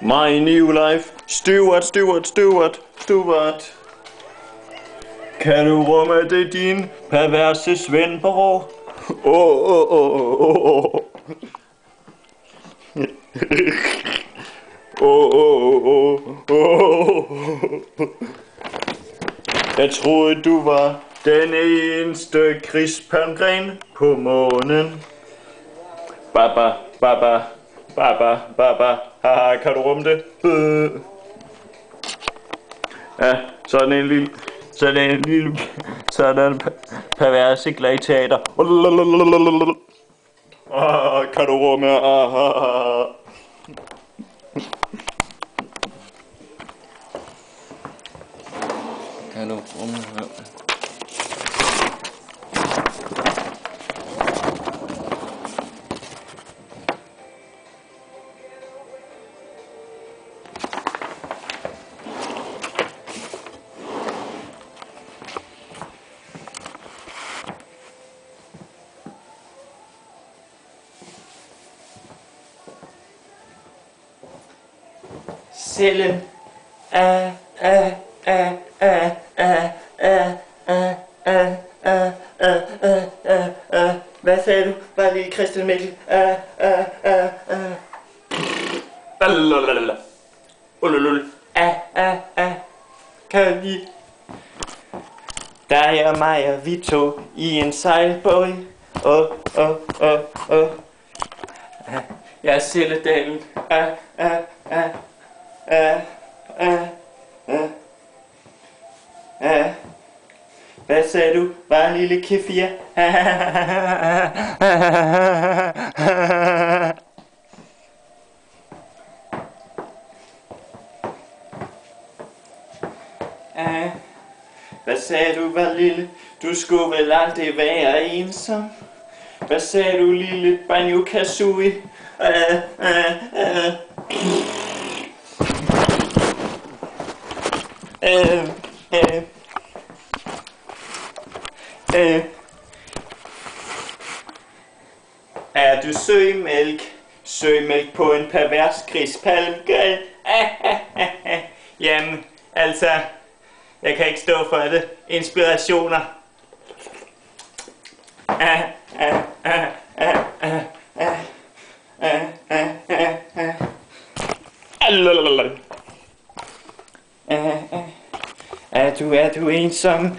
My new life. Stewart. Kan du rumme det, din perverse Svendborg? Jeg troede, du var den eneste krispalmgren på månen. Baba, haha, kan du rumme det? Ja, sådan en perverse gladiator. Kan du rumme? Kan du rumme? Cellen. Hvad sagde du? Bare lige Christian Mikkel. Kan vi? Der er mig og vi to i en sejlbåd. Jeg er Celledalen. Hvad sagde du? Bare en lille kefir. Hvad sagde du, var lille? Du skulle vel aldrig være ensom. Hvad sagde du, lille Banjo-Kazooie? Er du sømælk? Sømælk på en pervers krispalmgren? Jamen, altså, jeg kan ikke stå for det. Inspirationer. Er du ensom?